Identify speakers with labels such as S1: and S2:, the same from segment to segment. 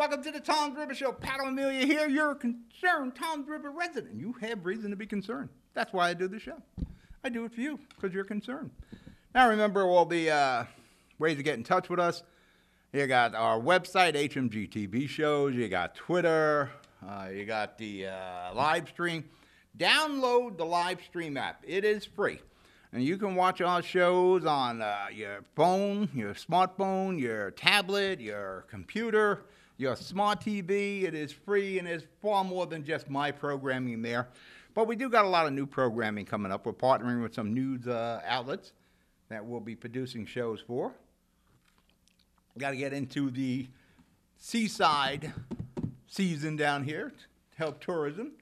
S1: Welcome to the Toms River Show. Pat O'Melia here. You're a concerned Toms River resident. You have reason to be concerned. That's why I do the show. I do it for you because you're concerned. Now remember all the ways to get in touch with us. You got our website, HMG TV shows. You got Twitter. You got the live stream. Download the live stream app. It is free. And you can watch our shows on your phone, your smartphone, your tablet, your computer, your smart TV. It is free, and there's far more than just my programming there. But we do got a lot of new programming coming up. We're partnering with some news outlets that we'll be producing shows for. Got to get into the seaside season down here to help tourism.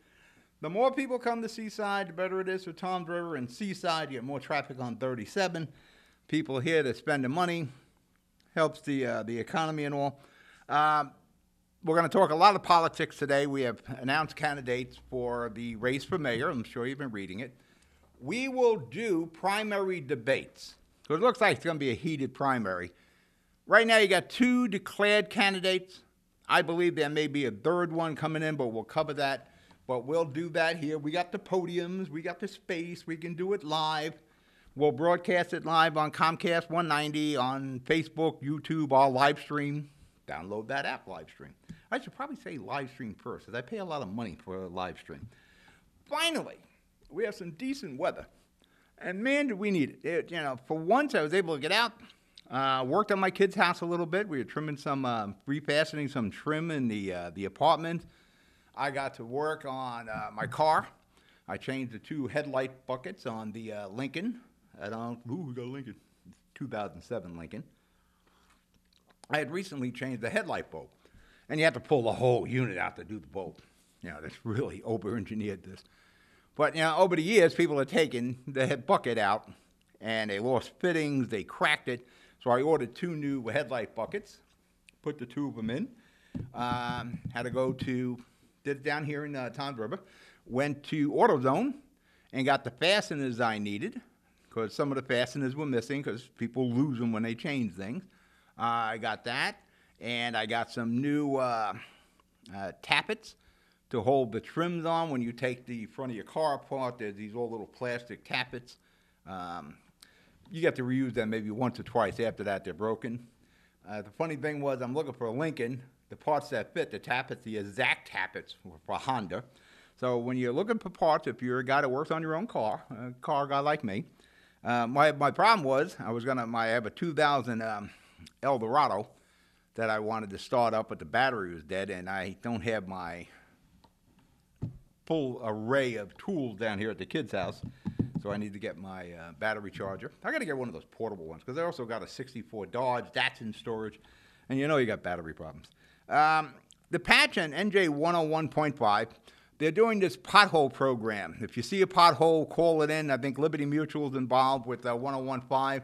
S1: The more people come to Seaside, the better it is for Toms River. And Seaside, you get more traffic on 37. People here to spend the money. Helps the economy and all. We're going to talk a lot of politics today. We have announced candidates for the race for mayor. I'm sure you've been reading it. We will do primary debates. So it looks like it's going to be a heated primary. Right now you got 2 declared candidates. I believe there may be a third one coming in, but we'll cover that. But we'll do that here. We got the podiums. We got the space. We can do it live. We'll broadcast it live on Comcast 190, on Facebook, YouTube, our live stream. Download that app, live stream. I should probably say live stream first, because I pay a lot of money for a live stream. Finally, we have some decent weather. And man, do we need it. For once, I was able to get out. Worked on my kid's house a little bit. We were trimming some, refastening some trim in the apartment. I got to work on my car. I changed the 2 headlight buckets on the Lincoln. We got a Lincoln. 2007 Lincoln. I had recently changed the headlight bulb. And you have to pull the whole unit out to do the bulb. That's really over-engineered this. But, over the years, people have taken the head bucket out, and they lost fittings, they cracked it. So I ordered 2 new headlight buckets, put the 2 of them in. Had to go to... Did it down here in Toms River. Went to AutoZone and got the fasteners I needed, because some of the fasteners were missing because people lose them when they change things. I got that, and I got some new tappets to hold the trims on when you take the front of your car apart. There's these all little plastic tappets. You get to reuse them maybe once or twice. After that, they're broken. The funny thing was, I'm looking for a Lincoln. The parts that fit, the tappets, the exact tappets for Honda. So when you're looking for parts, if you're a guy that works on your own car, a car guy like me, my problem was I have a 2000 Eldorado that I wanted to start up, but the battery was dead, and I don't have my full array of tools down here at the kid's house. So I need to get my battery charger. I got to get one of those portable ones, because I also got a 64 Dodge. That's in storage. And you got battery problems. The patch on NJ 101.5, they're doing this pothole program. If you see a pothole, call it in. I think Liberty Mutual is involved with 101.5,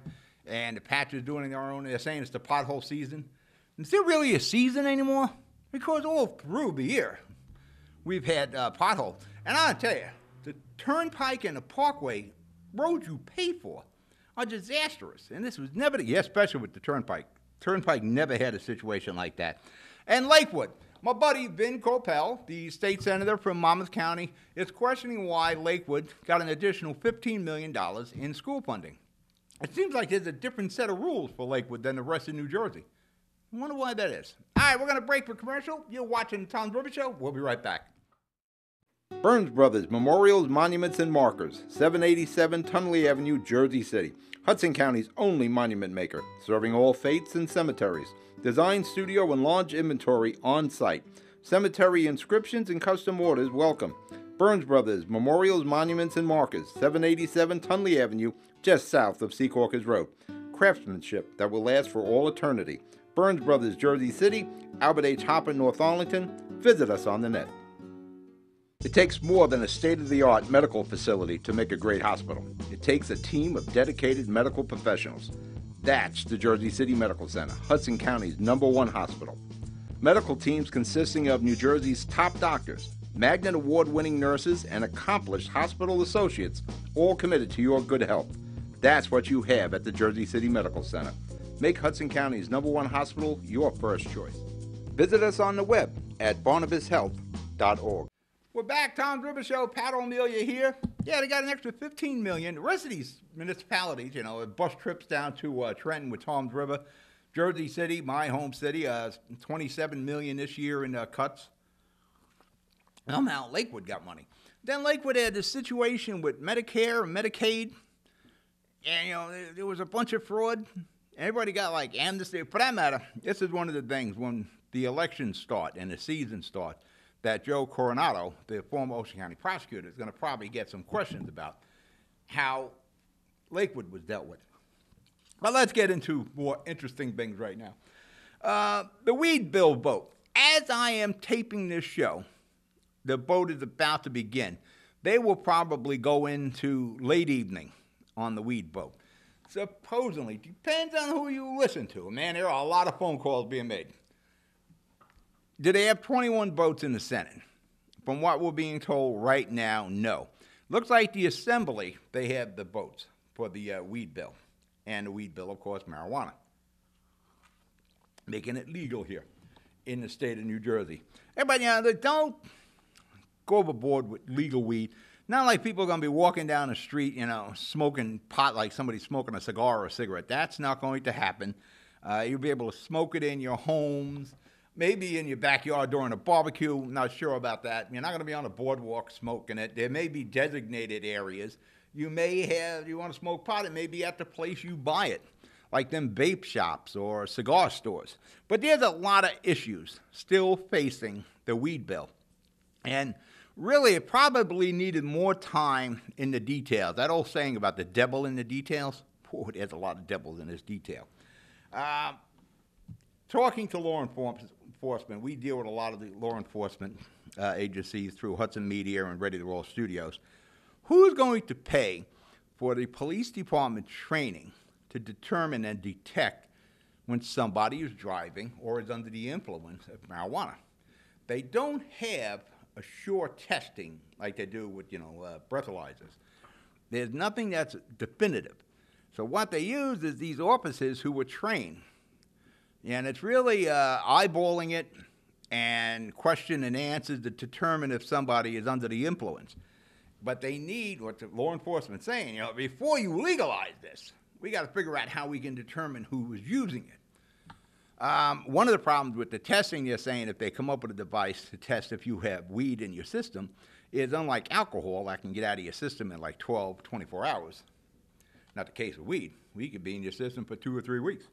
S1: and the patch is doing their own. They're saying it's the pothole season. Is there really a season anymore? Because all through the year, we've had potholes. And I'll tell you, the Turnpike and the Parkway roads you pay for are disastrous. And this was never, especially with the Turnpike. Turnpike never had a situation like that. And Lakewood, my buddy Vin Coppell, the state senator from Monmouth County, is questioning why Lakewood got an additional $15 million in school funding. It seems like there's a different set of rules for Lakewood than the rest of New Jersey. I wonder why that is. All right, we're going to break for commercial. You're watching the Toms River Show. We'll be right back. Burns Brothers Memorials, Monuments, and Markers, 787 Tunley Avenue, Jersey City. Hudson County's only monument maker, serving all faiths and cemeteries. Design, studio, and large inventory on site. Cemetery inscriptions and custom orders welcome. Burns Brothers Memorials, Monuments, and Markers, 787 Tunley Avenue, just south of Secaucus Road. Craftsmanship that will last for all eternity. Burns Brothers, Jersey City, Albert H. Hopper, North Arlington. Visit us on the net. It takes more than a state-of-the-art medical facility to make a great hospital. It takes a team of dedicated medical professionals. That's the Jersey City Medical Center, Hudson County's #1 hospital. Medical teams consisting of New Jersey's top doctors, Magnet Award-winning nurses, and accomplished hospital associates, all committed to your good health. That's what you have at the Jersey City Medical Center. Make Hudson County's #1 hospital your first choice. Visit us on the web at barnabashealth.org. We're back, Toms River Show, Pat O'Melia here. Yeah, they got an extra $15 million. The rest of these municipalities, you know, bus trips down to Trenton with Toms River, Jersey City, my home city, $27 million this year in cuts. Now Lakewood got money. Then Lakewood had this situation with Medicare and Medicaid, and, you know, there was a bunch of fraud. Everybody got like amnesty. For that matter, this is one of the things when the elections start and the season starts that Joe Coronado, the former Ocean County prosecutor, is going to probably get some questions about how Lakewood was dealt with. But let's get into more interesting things right now. The weed bill vote. As I am taping this show, the vote is about to begin. They will probably go into late evening on the weed vote. Supposedly, depends on who you listen to. Man, there are a lot of phone calls being made. Do they have 21 votes in the Senate? From what we're being told right now, no. Looks like the Assembly, they have the votes for the weed bill. And the weed bill, of course, marijuana. Making it legal here in the state of New Jersey. Everybody, you know, don't go overboard with legal weed. Not like people are going to be walking down the street, you know, smoking pot like somebody's smoking a cigar or a cigarette. That's not going to happen. You'll be able to smoke it in your homes, maybe in your backyard during a barbecue. Not sure about that. You're not going to be on a boardwalk smoking it. There may be designated areas. You want to smoke pot, it may be at the place you buy it, like them vape shops or cigar stores. But there's a lot of issues still facing the weed bill. And really, it probably needed more time in the details. That old saying about the devil in the details, boy, there's a lot of devils in this detail. Talking to law enforcement, we deal with a lot of the law enforcement agencies through Hudson Media and Ready to Roll Studios. Who's going to pay for the police department training to determine and detect when somebody is driving or is under the influence of marijuana? They don't have a sure testing like they do with, breathalyzers. There's nothing that's definitive. So what they use is these officers who were trained. And it's really eyeballing it and question and answers to determine if somebody is under the influence. But they need what the law enforcement is saying, before you legalize this, we got to figure out how we can determine who is using it. One of the problems with the testing, they're saying if they come up with a device to test if you have weed in your system, is unlike alcohol that can get out of your system in like 12, 24 hours. Not the case with weed. Weed could be in your system for 2 or 3 weeks.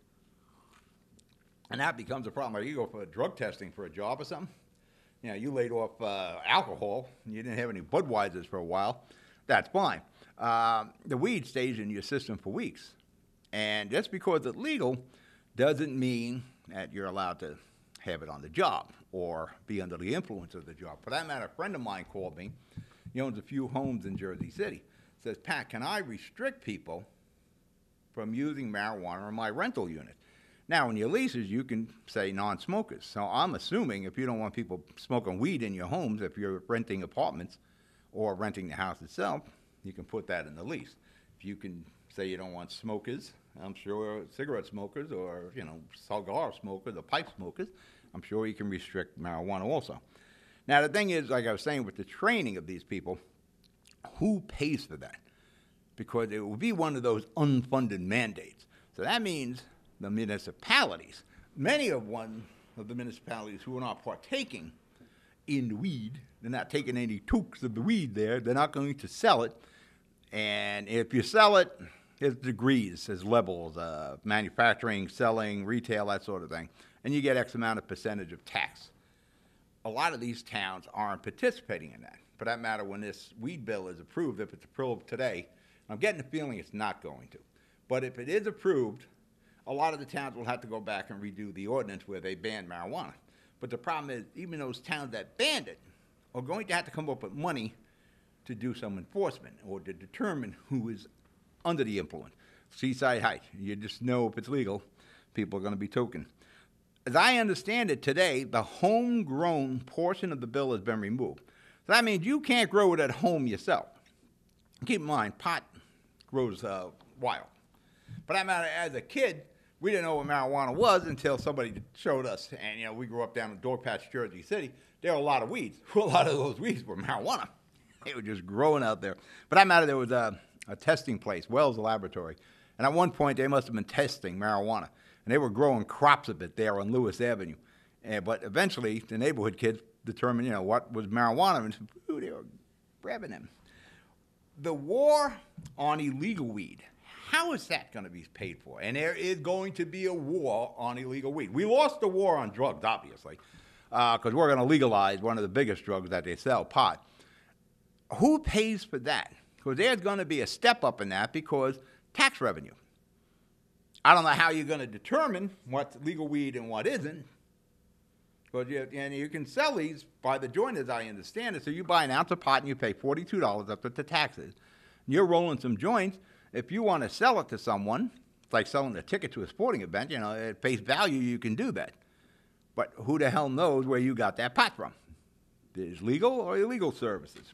S1: And that becomes a problem. Like you go for drug testing for a job or something, you laid off alcohol, and you didn't have any Budweisers for a while, that's fine. The weed stays in your system for weeks. And just because it's legal doesn't mean that you're allowed to have it on the job or be under the influence of the job. For that matter, a friend of mine called me. He owns a few homes in Jersey City. Says, Pat, can I restrict people from using marijuana in my rental unit? Now, in your leases, you can say non-smokers. So I'm assuming if you don't want people smoking weed in your homes, if you're renting apartments or renting the house itself, you can put that in the lease. If you can say you don't want smokers, I'm sure cigarette smokers or, cigar smokers or pipe smokers, I'm sure you can restrict marijuana also. Now, the thing is, like I was saying, with the training of these people, who pays for that? Because it will be one of those unfunded mandates. So that means the municipalities, many of the municipalities who are not partaking in the weed, they're not taking any toques of the weed there, they're not going to sell it. And if you sell it, there's degrees, there's levels, manufacturing, selling, retail, that sort of thing. And you get X amount of percentage of tax. A lot of these towns aren't participating in that. For that matter, when this weed bill is approved, if it's approved today, I'm getting the feeling it's not going to. But if it is approved, a lot of the towns will have to go back and redo the ordinance where they ban marijuana. But the problem is, even those towns that banned it are going to have to come up with money to do some enforcement or to determine who is under the influence. Seaside Heights, you just know if it's legal, people are going to be token. As I understand it today, the homegrown portion of the bill has been removed. So that means you can't grow it at home yourself. Keep in mind, pot grows wild. For that matter, as a kid, We didn't know what marijuana was until somebody showed us. And, you know, we grew up down in Dogpatch, Jersey City. There were a lot of weeds. Well, a lot of those weeds were marijuana. They were just growing out there. But that matter, there was a testing place, Wells Laboratory. And at one point, they must have been testing marijuana. And they were growing crops of it there on Lewis Avenue. But eventually, the neighborhood kids determined, you know, what was marijuana. And ooh, they were grabbing them. The war on illegal weed. How is that going to be paid for? And there is going to be a war on illegal weed. We lost the war on drugs, obviously, because we're going to legalize one of the biggest drugs that they sell, pot. Who pays for that? Because there's going to be a step up in that because tax revenue. I don't know how you're going to determine what's legal weed and what isn't. Because you can sell these by the joint, as I understand it. So you buy an ounce of pot and you pay $42 up to the taxes. You're rolling some joints. If you want to sell it to someone, it's like selling a ticket to a sporting event, you know, at face value, you can do that. But who the hell knows where you got that pot from? There's legal or illegal services.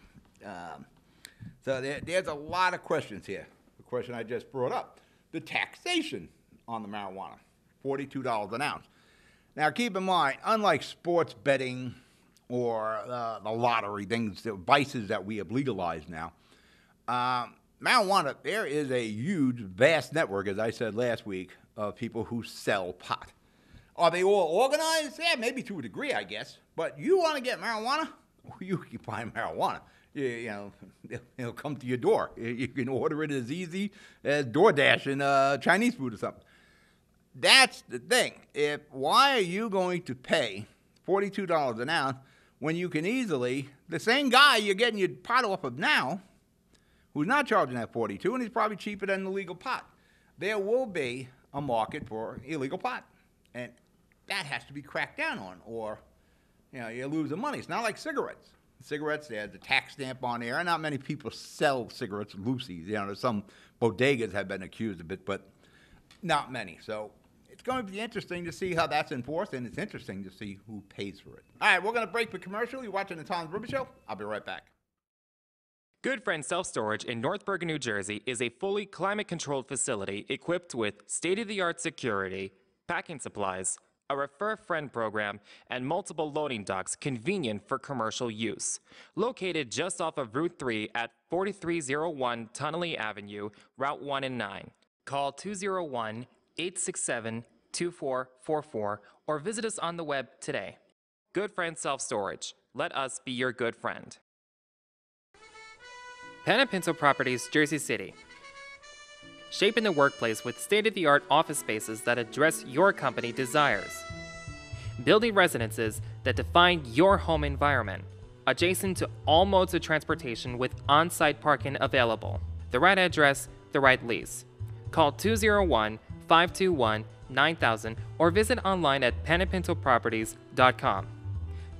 S1: So there's a lot of questions here. The question I just brought up, the taxation on the marijuana, $42 an ounce. Now, keep in mind, unlike sports betting or the lottery, things, the vices that we have legalized now, marijuana, there is a huge, vast network, as I said last week, of people who sell pot. Are they all organized? Yeah, maybe to a degree, I guess. But you want to get marijuana? You can find marijuana. You know, it'll come to your door. You can order it as easy as DoorDash and Chinese food or something. That's the thing. Why are you going to pay $42 an ounce when you can easily, the same guy you're getting your pot off of now, who's not charging that $42, and he's probably cheaper than the legal pot. There will be a market for illegal pot, and that has to be cracked down on, or you know, you lose the money. It's not like cigarettes. Cigarettes, there's a tax stamp on there, and not many people sell cigarettes loosies. You know, some bodegas have been accused of it, but not many. So it's going to be interesting to see how that's enforced, and it's interesting to see who pays for it. All right, we're going to break for commercial. You're watching the Toms River Show. I'll be right back.
S2: Good Friend Self-Storage in North Bergen, New Jersey is a fully climate-controlled facility equipped with state-of-the-art security, packing supplies, a Refer a Friend program, and multiple loading docks convenient for commercial use. Located just off of Route 3 at 4301 Tunnelly Avenue, Route 1 and 9. Call 201-867-2444 or visit us on the web today. Good Friend Self-Storage. Let us be your good friend. Pan & Pinto Properties, Jersey City. Shaping the workplace with state-of-the-art office spaces that address your company desires. Building residences that define your home environment, adjacent to all modes of transportation with on-site parking available. The right address, the right lease. Call 201-521-9000 or visit online at panandpintoproperties.com.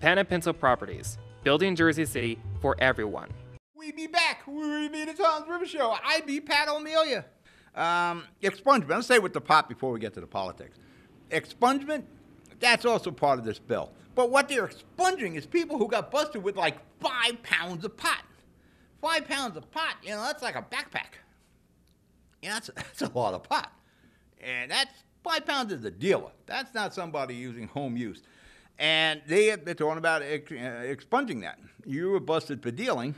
S2: Pan & Pinto Properties, building Jersey City for everyone.
S1: We be back. We be the Toms River Show. I be Pat O'Melia. Expungement. Let's stay with the pot before we get to the politics. Expungement, that's also part of this bill. But what they're expunging is people who got busted with like 5 pounds of pot. 5 pounds of pot, you know, that's like a backpack. You know, that's a lot of pot. And that's 5 pounds is a dealer. That's not somebody using home use. And they're talking about expunging that. You were busted for dealing.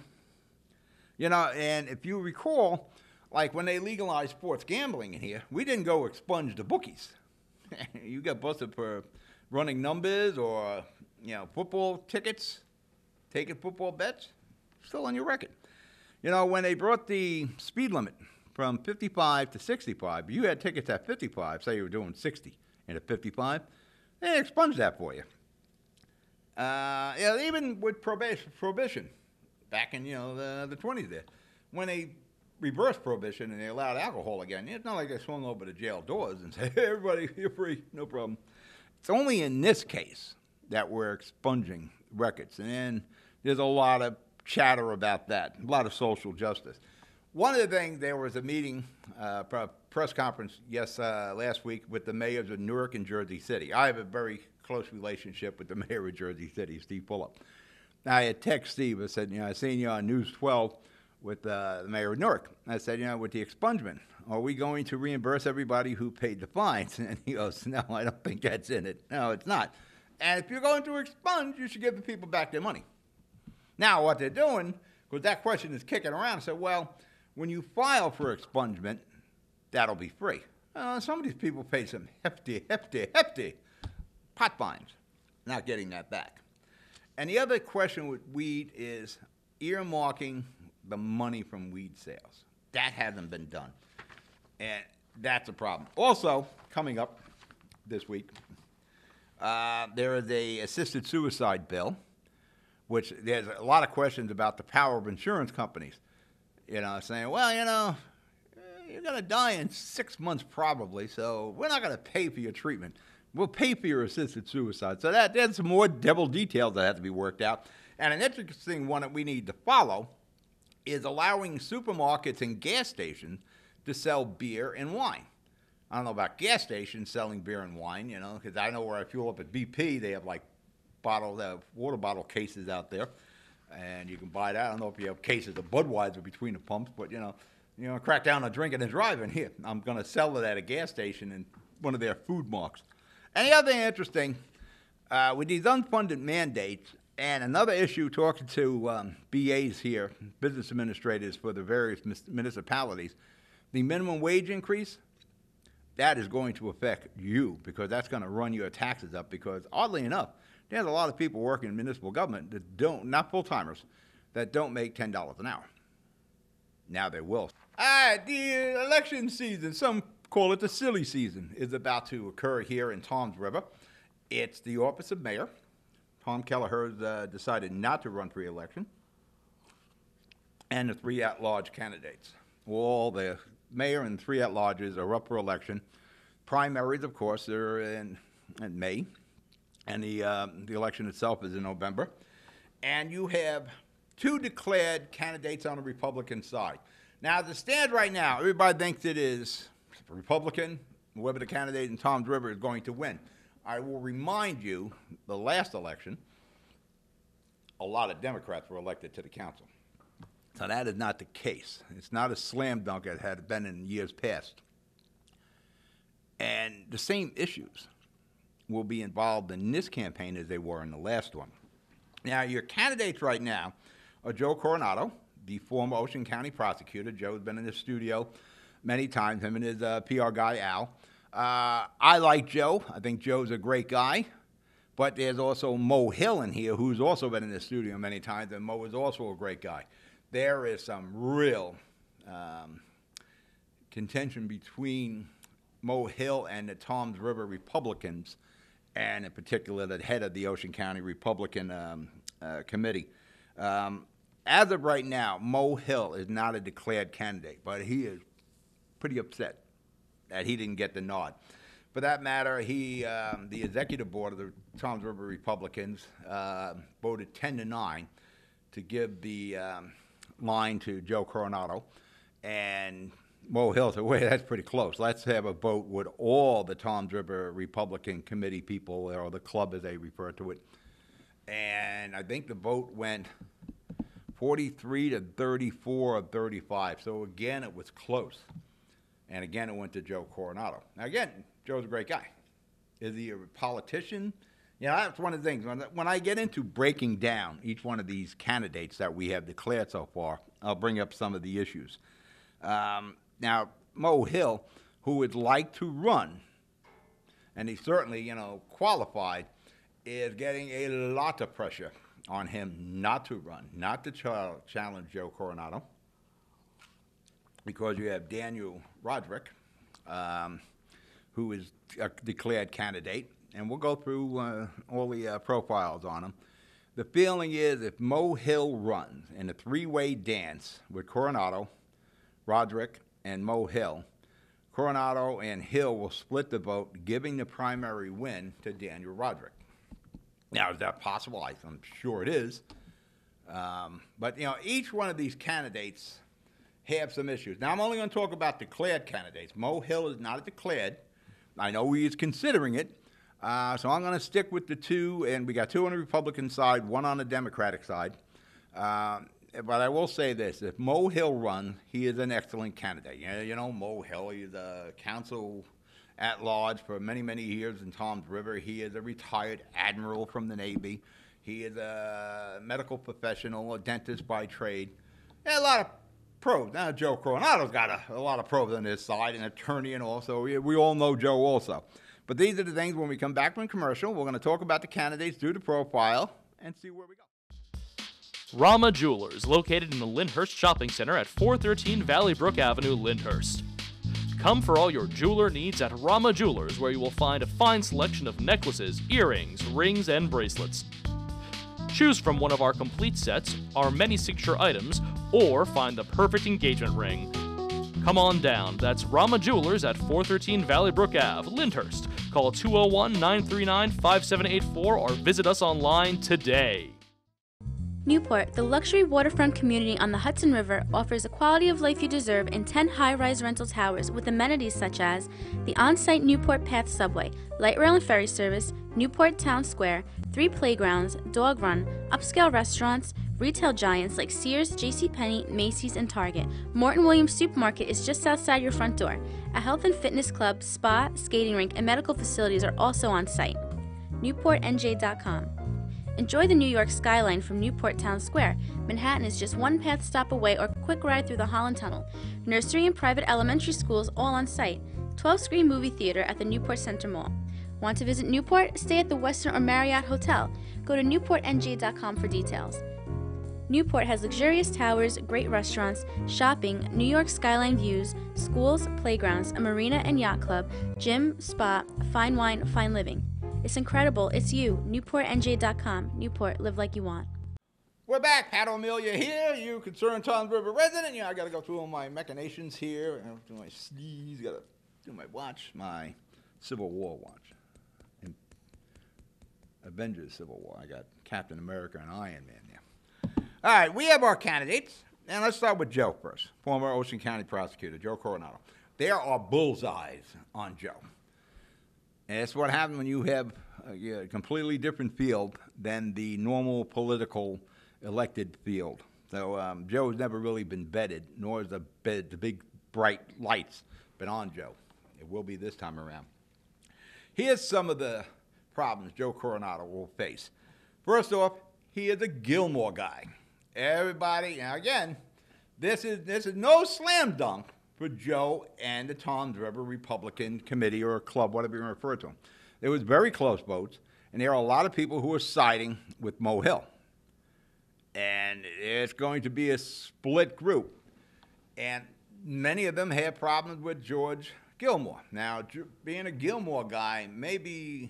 S1: You know, and if you recall, like when they legalized sports gambling in here, we didn't go expunge the bookies. You got busted for running numbers or, you know, football tickets, taking football bets, still on your record. You know, when they brought the speed limit from 55 to 65, you had tickets at 55, say you were doing 60 and at 55, they expunged that for you. Yeah, even with prohibition. Back in, you know, the 20s there. When they reversed prohibition and they allowed alcohol again, it's not like they swung over the jail doors and said, hey, everybody, you're free, no problem. It's only in this case that we're expunging records. And there's a lot of chatter about that, a lot of social justice. One of the things, there was a meeting, press conference last week with the mayors of Newark and Jersey City. I have a very close relationship with the mayor of Jersey City, Steve Fulop. I had texted Steve. I said, you know, I seen you on News 12 with the mayor of Newark. I said, you know, with the expungement are we going to reimburse everybody who paid the fines? And he goes, no, I don't think that's in it. No, it's not. And if you're going to expunge, you should give the people back their money. Now, what they're doing, because that question is kicking around, I said, well, when you file for expungement, that'll be free. Some of these people paid some hefty pot fines, not getting that back. And the other question with weed is earmarking the money from weed sales. That hasn't been done, and that's a problem. Also, coming up this week, there is a assisted suicide bill, which there's a lot of questions about the power of insurance companies, saying, well, you're going to die in 6 months probably, so we're not going to pay for your treatment. We'll pay for your assisted suicide. So there's some more devil details that have to be worked out. And an interesting one that we need to follow is allowing supermarkets and gas stations to sell beer and wine. I don't know about gas stations selling beer and wine, because I know where I fuel up at BP, they have like water bottle cases out there, and you can buy that. I don't know if you have cases of Budweiser between the pumps, but crack down on drinking and driving. Here, I'm going to sell it at a gas station in one of their food marks. And the other thing interesting, with these unfunded mandates, and another issue talking to BAs here, business administrators for the various municipalities, the minimum wage increase, that is going to affect you because that's going to run your taxes up because, oddly enough, there's a lot of people working in municipal government that don't, not full-timers, that don't make $10 an hour. Now they will. The election season, some call it the silly season, is about to occur here in Toms River. It's the office of mayor. Tom Kelleher has decided not to run for re-election. And the 3 at-large candidates. All the mayor and 3 at-larges are up for election. Primaries, of course, are in May. And the election itself is in November. And you have 2 declared candidates on the Republican side. Now, as it stands right now, everybody thinks it is a Republican, whoever the candidate in Toms River is going to win. I will remind you, the last election, a lot of Democrats were elected to the council. So that is not the case. It's not a slam dunk as it had been in years past. And the same issues will be involved in this campaign as they were in the last one. Now, your candidates right now are Joe Coronado, the former Ocean County prosecutor. Joe's been in the studio many times, him and his PR guy, Al. I like Joe. I think Joe's a great guy. But there's also Mo Hill in here, who's also been in the studio many times, and Mo is also a great guy. There is some real contention between Mo Hill and the Toms River Republicans, and in particular the head of the Ocean County Republican Committee. As of right now, Mo Hill is not a declared candidate, but he is pretty upset that he didn't get the nod. For that matter, the executive board of the Toms River Republicans voted 10-9 to give the line to Joe Coronado, and Mo Hill said, wait, that's pretty close. Let's have a vote with all the Toms River Republican Committee people, or the club as they refer to it. And I think the vote went 43 to 34 or 35. So again, it was close. And again, it went to Joe Coronado. Now again, Joe's a great guy. Is he a politician? That's one of the things. When I get into breaking down each one of these candidates that we have declared so far, I'll bring up some of the issues. Now, Mo Hill, who would like to run, and he's certainly, qualified, is getting a lot of pressure on him not to run, not to challenge Joe Coronado, because you have Daniel Roderick, who is a declared candidate, and we'll go through all the profiles on him. The feeling is if Mo Hill runs in a 3-way dance with Coronado, Roderick, and Mo Hill, Coronado and Hill will split the vote, giving the primary win to Daniel Roderick. Now, is that possible? I'm sure it is. But, each one of these candidates have some issues. Now, I'm only going to talk about declared candidates. Mo Hill is not declared. I know he is considering it. So I'm going to stick with the 2, and we got 2 on the Republican side, 1 on the Democratic side. but I will say this: if Mo Hill runs, he is an excellent candidate. You know Mo Hill. He's a counsel at large for many, many years in Toms River. He is a retired admiral from the Navy. He is a medical professional, a dentist by trade. A lot of pros. Now, Joe Coronado's got a lot of pros on his side, an attorney and all, so we all know Joe also. But these are the things when we come back from commercial, we're going to talk about the candidates, do the profile, and see where we go.
S3: Rama Jewelers, located in the Lyndhurst Shopping Center at 413 Valley Brook Avenue, Lyndhurst. Come for all your jeweler needs at Rama Jewelers, where you will find a fine selection of necklaces, earrings, rings, and bracelets. Choose from one of our complete sets, our many signature items, or find the perfect engagement ring. Come on down. That's Rama Jewelers at 413 Valley Brook Ave, Lyndhurst. Call 201-939-5784 or visit us online today.
S4: Newport, the luxury waterfront community on the Hudson River, offers a quality of life you deserve in 10 high-rise rental towers with amenities such as the on-site Newport Path subway, light rail and ferry service, Newport Town Square, 3 playgrounds, dog run, upscale restaurants, retail giants like Sears, JCPenney, Macy's, and Target. Morton Williams Supermarket is just outside your front door. A health and fitness club, spa, skating rink, and medical facilities are also on site. NewportNJ.com. Enjoy the New York skyline from Newport Town Square. Manhattan is just one path stop away or quick ride through the Holland Tunnel. Nursery and private elementary schools all on site. 12-screen movie theater at the Newport Center Mall. Want to visit Newport? Stay at the Westin or Marriott Hotel. Go to NewportNJ.com for details. Newport has luxurious towers, great restaurants, shopping, New York skyline views, schools, playgrounds, a marina and yacht club, gym, spa, fine wine, fine living. It's incredible. It's you. NewportNJ.com. Newport, live like you want.
S1: We're back. Pat O'Melia here. You concerned Toms River resident. I got to go through all my machinations here. I have to do my sneeze. Got to do my watch, my Civil War watch. And Avengers Civil War. I got Captain America and Iron Man there. All right, we have our candidates. And let's start with Joe first. Former Ocean County prosecutor, Joe Coronado. There are bullseyes on Joe. And that's what happens when you have a completely different field than the normal political elected field. So Joe's never really been vetted, nor has the big bright lights been on Joe. It will be this time around. Here's some of the problems Joe Coronado will face. First off, he is a Gilmore guy. Everybody, now again, this is no slam dunk for Joe and the Toms River Republican Committee or club, whatever you refer to them. There was very close votes, and there are a lot of people who are siding with Mo Hill. And it's going to be a split group. And many of them have problems with George Gilmore. Now, being a Gilmore guy may be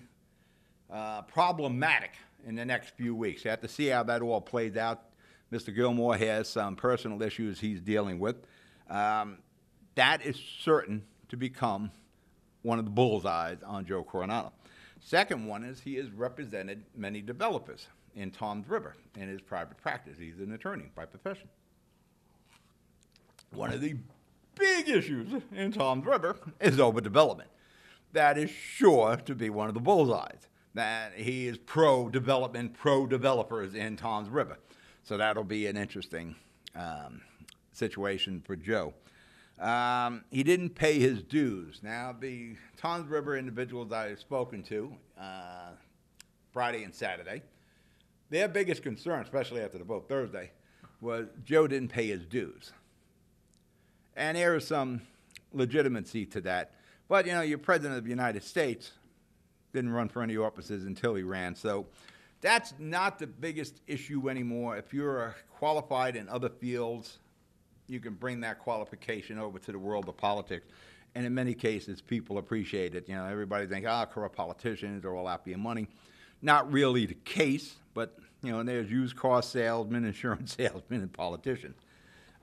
S1: problematic in the next few weeks. You have to see how that all plays out. Mr. Gilmore has some personal issues he's dealing with. That is certain to become one of the bullseyes on Joe Coronado. Second one is he has represented many developers in Toms River in his private practice. He's an attorney by profession. One of the big issues in Toms River is overdevelopment. That is sure to be one of the bullseyes. That he is pro-development, pro-developers in Toms River. So that'll be an interesting situation for Joe. He didn't pay his dues. Now, the Toms River individuals I've spoken to Friday and Saturday, their biggest concern, especially after the vote Thursday, was Joe didn't pay his dues. And there is some legitimacy to that. But, you know, you're president of the United States, didn't run for any offices until he ran. So that's not the biggest issue anymore. If you're qualified in other fields, you can bring that qualification over to the world of politics. And in many cases, people appreciate it. You know, everybody thinks, corrupt politicians are all out being money. Not really the case, but, you know, there's used car salesmen, insurance salesmen, and politicians.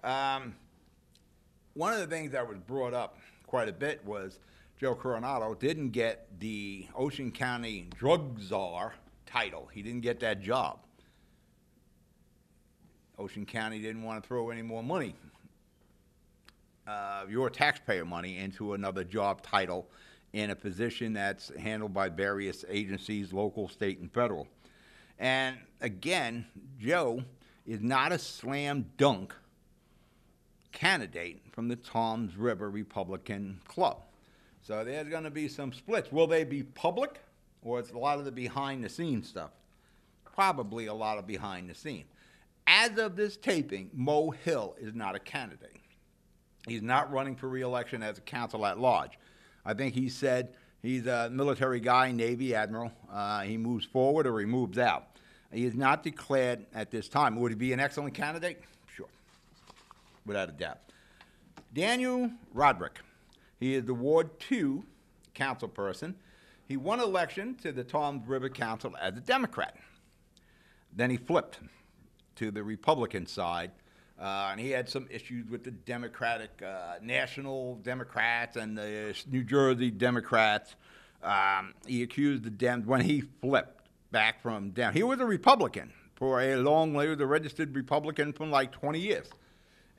S1: One of the things that was brought up quite a bit was Joe Coronado didn't get the Ocean County drug czar title. He didn't get that job. Ocean County didn't want to throw any more money, your taxpayer money, into another job title in a position that's handled by various agencies, local, state, and federal. And again, Joe is not a slam dunk candidate from the Toms River Republican Club. So there's going to be some splits. Will they be public, or it's a lot of the behind-the-scenes stuff? Probably a lot of behind-the-scenes. As of this taping, Mo Hill is not a candidate. He's not running for re-election as a council at large. I think he said he's a military guy, Navy admiral. He moves forward or he moves out. He is not declared at this time. Would he be an excellent candidate? Sure, without a doubt. Daniel Roderick. He is the Ward 2 council person. He won election to the Toms River Council as a Democrat. Then he flipped to the Republican side, and he had some issues with the Democratic, National Democrats and the New Jersey Democrats. He accused the Dems when he flipped back from Dem. He was a Republican for a long, he was a registered Republican for like 20 years.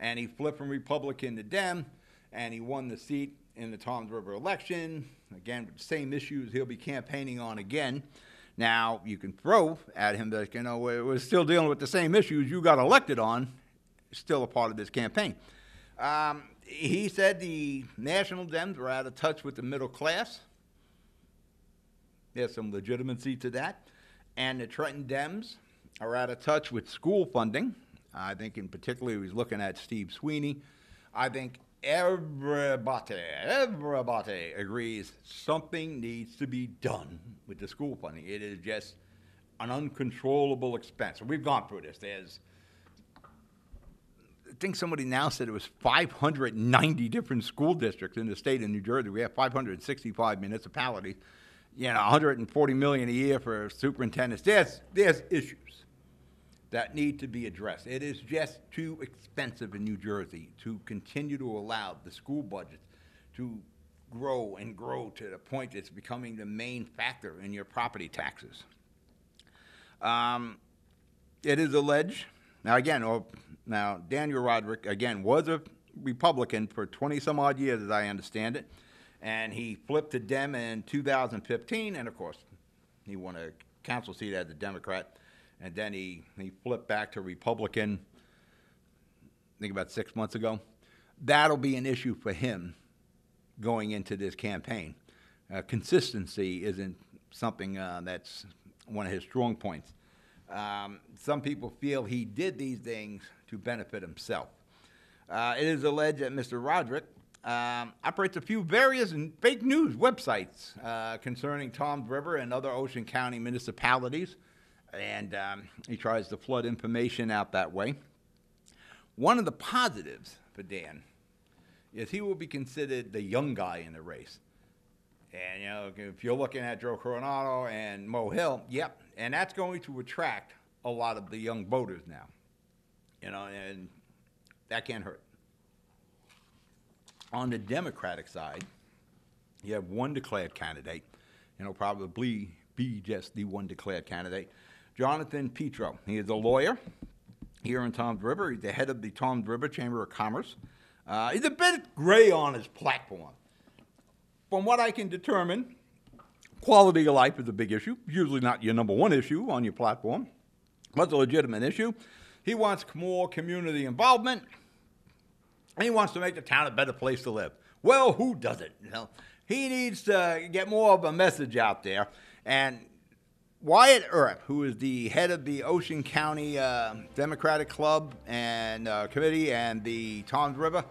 S1: And he flipped from Republican to Dem, and he won the seat in the Toms River election. Again, with the same issues he'll be campaigning on again. Now, you can throw at him that, we're still dealing with the same issues you got elected on, still a part of this campaign. He said the National Dems were out of touch with the middle class. There's some legitimacy to that. And the Trenton Dems are out of touch with school funding. I think in particular he was looking at Steve Sweeney. I think everybody agrees something needs to be done with the school funding. It is just an uncontrollable expense. We've gone through this. I think somebody now said it was 590 different school districts in the state of New Jersey. We have 565 municipalities. $140 million a year for superintendents. There's issues that need to be addressed. It is just too expensive in New Jersey to continue to allow the school budget to grow and grow to the point it's becoming the main factor in your property taxes. It is alleged, now Daniel Roderick, again, was a Republican for 20-some-odd years, as I understand it, and he flipped to Dem in 2015, and of course, he won a council seat as a Democrat. And then he flipped back to Republican, I think about 6 months ago. That'll be an issue for him going into this campaign. Consistency isn't something that's one of his strong points. Some people feel he did these things to benefit himself. It is alleged that Mr. Roderick operates a few various and fake news websites concerning Toms River and other Ocean County municipalities. And he tries to flood information out that way. One of the positives for Dan is he will be considered the young guy in the race. And, if you're looking at Joe Coronado and Mo Hill, yep, and that's going to attract a lot of the young voters now. And that can't hurt. On the Democratic side, you have one declared candidate, probably be just the one declared candidate. Jonathan Petro. He is a lawyer here in Toms River. He's the head of the Toms River Chamber of Commerce. He's a bit gray on his platform. From what I can determine, quality of life is a big issue. Usually not your number one issue on your platform, but it's a legitimate issue. He wants more community involvement, and he wants to make the town a better place to live. Well, who doesn't? He needs to get more of a message out there. And Wyatt Earp, who is the head of the Ocean County Democratic Club and Committee and the Toms River,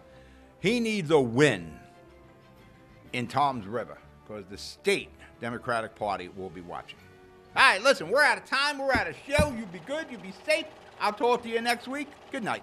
S1: he needs a win in Toms River because the state Democratic Party will be watching. All right, listen, we're out of time. We're out of show. You be good. You be safe. I'll talk to you next week. Good night.